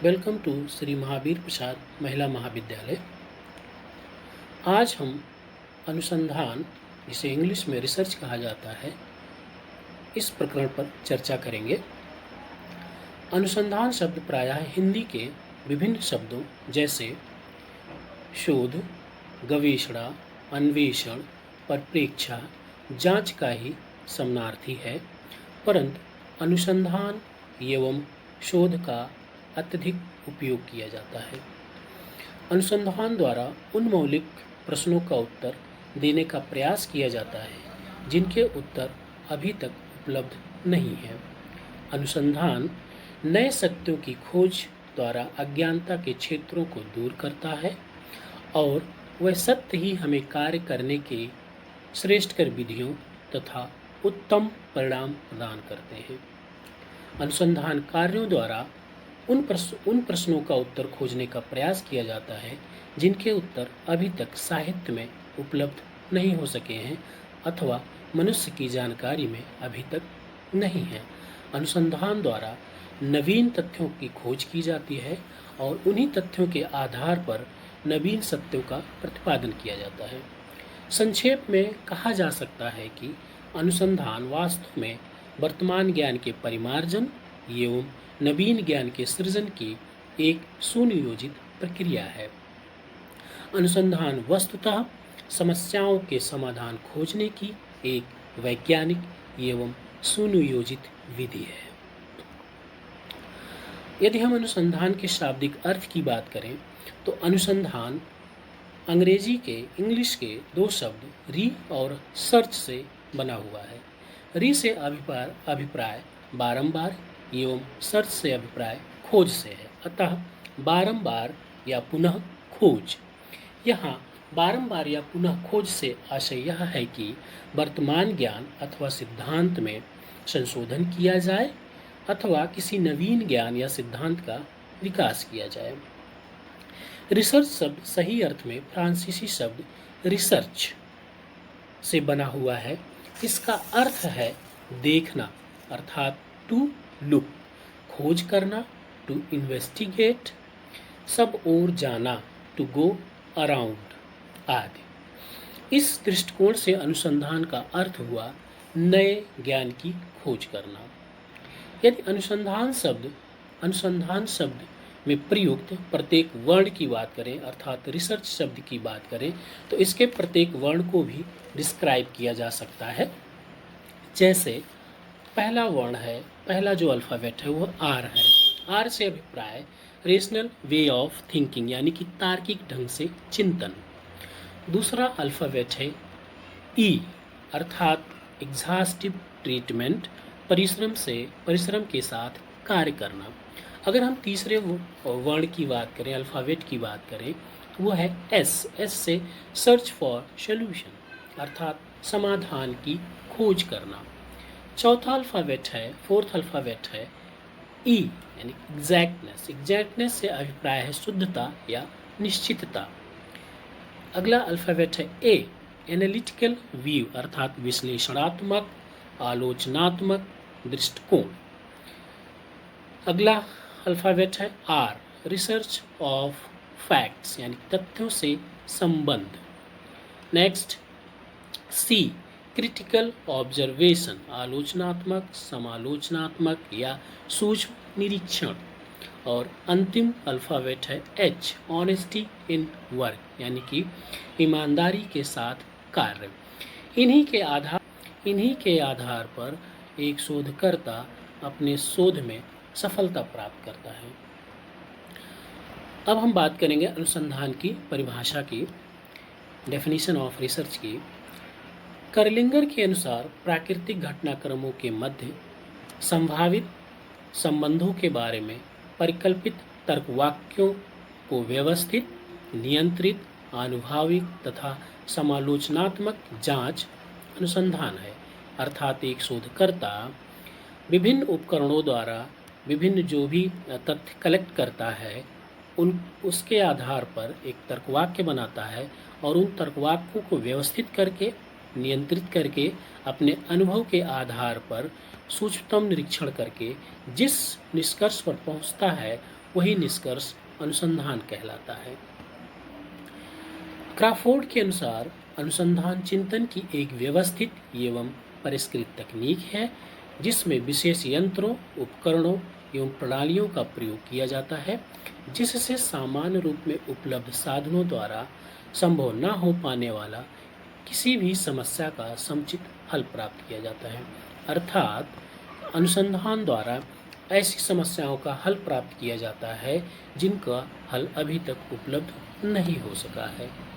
Welcome to Shri Mahavir Prasad महिला महाविद्यालय। आज हम अनुसंधान, जिसे इंग्लिश में रिसर्च कहा जाता है, इस प्रकरण पर चर्चा करेंगे। अनुसंधान शब्द प्रायः हिंदी के विभिन्न शब्दों जैसे शोध, गवेषणा, अन्वेषण, परिप्रेक्षा, जांच का ही समानार्थी है, परंतु अनुसंधान एवं शोध का अत्यधिक उपयोग किया जाता है। अनुसंधान द्वारा उन मौलिक प्रश्नों का उत्तर देने का प्रयास किया जाता है जिनके उत्तर अभी तक उपलब्ध नहीं है। अनुसंधान नए सत्यों की खोज द्वारा अज्ञानता के क्षेत्रों को दूर करता है और वह सत्य ही हमें कार्य करने के श्रेष्ठकर विधियों तथा उत्तम परिणाम प्रदान करते हैं। अनुसंधान कार्यों द्वारा उन प्रश्नों का उत्तर खोजने का प्रयास किया जाता है जिनके उत्तर अभी तक साहित्य में उपलब्ध नहीं हो सके हैं अथवा मनुष्य की जानकारी में अभी तक नहीं है। अनुसंधान द्वारा नवीन तथ्यों की खोज की जाती है और उन्हीं तथ्यों के आधार पर नवीन सत्यों का प्रतिपादन किया जाता है। संक्षेप में कहा जा सकता है कि अनुसंधान वास्तव में वर्तमान ज्ञान के परिमार्जन एवं नवीन ज्ञान के सृजन की एक सुनियोजित प्रक्रिया है। अनुसंधान वस्तुतः समस्याओं के समाधान खोजने की एक वैज्ञानिक एवं सुनियोजित विधि है। यदि हम अनुसंधान के शाब्दिक अर्थ की बात करें तो अनुसंधान इंग्लिश के दो शब्द री और सर्च से बना हुआ है। री से अभिप्राय बारंबार एवं सर्च से अभिप्राय खोज से है, अतः बारंबार या पुनः खोज। यहाँ बारंबार या पुनः खोज से आशय यह है कि वर्तमान ज्ञान अथवा सिद्धांत में संशोधन किया जाए अथवा किसी नवीन ज्ञान या सिद्धांत का विकास किया जाए। रिसर्च शब्द सही अर्थ में फ्रांसीसी शब्द रिसर्च से बना हुआ है। इसका अर्थ है देखना, अर्थात टू लुक, खोज करना, टू इन्वेस्टिगेट, सब ओर जाना, टू गो अराउंड आदि। इस दृष्टिकोण से अनुसंधान का अर्थ हुआ नए ज्ञान की खोज करना। यदि अनुसंधान शब्द में प्रयुक्त प्रत्येक वर्ण की बात करें, अर्थात रिसर्च शब्द की बात करें, तो इसके प्रत्येक वर्ण को भी डिस्क्राइब किया जा सकता है। जैसे पहला जो अल्फ़ाबेट है वो आर है। आर से अभिप्राय रेशनल वे ऑफ थिंकिंग, यानी कि तार्किक ढंग से चिंतन। दूसरा अल्फ़ाबेट है ई, अर्थात एग्जॉस्टिव ट्रीटमेंट, परिश्रम के साथ कार्य करना। अगर हम तीसरे वर्ण की बात करें, अल्फ़ाबेट की बात करें, तो वो है एस। एस से सर्च फॉर सोल्यूशन, अर्थात समाधान की खोज करना। फोर्थ अल्फ़ाबेट है ई, यानी एग्जैक्टनेस। एग्जैक्टनेस से अभिप्राय है शुद्धता या निश्चितता। अगला अल्फ़ाबेट है ए, एनालिटिकल व्यू, अर्थात विश्लेषणात्मक, आलोचनात्मक दृष्टिकोण। अगला अल्फ़ाबेट है आर, रिसर्च ऑफ फैक्ट्स, यानी तथ्यों से संबंध। नेक्स्ट सी, क्रिटिकल ऑब्जर्वेशन, आलोचनात्मक, समालोचनात्मक या सूक्ष्म निरीक्षण। और अंतिम अल्फ़ाबेट है एच, ऑनेस्टी इन वर्क, यानी कि ईमानदारी के साथ कार्य। इन्हीं के आधार पर एक शोधकर्ता अपने शोध में सफलता प्राप्त करता है। अब हम बात करेंगे अनुसंधान की परिभाषा की, डेफिनेशन ऑफ रिसर्च की। करलिंगर के अनुसार प्राकृतिक घटनाक्रमों के मध्य संभावित संबंधों के बारे में परिकल्पित तर्कवाक्यों को व्यवस्थित, नियंत्रित, आनुभाविक तथा समालोचनात्मक जांच अनुसंधान है। अर्थात एक शोधकर्ता विभिन्न उपकरणों द्वारा विभिन्न जो भी तथ्य कलेक्ट करता है उसके आधार पर एक तर्कवाक्य बनाता है और उन तर्कवाक्यों को व्यवस्थित करके, नियंत्रित करके, अपने अनुभव के आधार पर सूक्ष्मतम निरीक्षण करके जिस निष्कर्ष पर पहुंचता है वही निष्कर्ष अनुसंधान कहलाता है। क्राफोर्ड के अनुसार अनुसंधान चिंतन की एक व्यवस्थित एवं परिष्कृत तकनीक है जिसमें विशेष यंत्रों, उपकरणों एवं प्रणालियों का प्रयोग किया जाता है जिससे सामान्य रूप में उपलब्ध साधनों द्वारा संभव न हो पाने वाला किसी भी समस्या का समुचित हल प्राप्त किया जाता है। अर्थात अनुसंधान द्वारा ऐसी समस्याओं का हल प्राप्त किया जाता है जिनका हल अभी तक उपलब्ध नहीं हो सका है।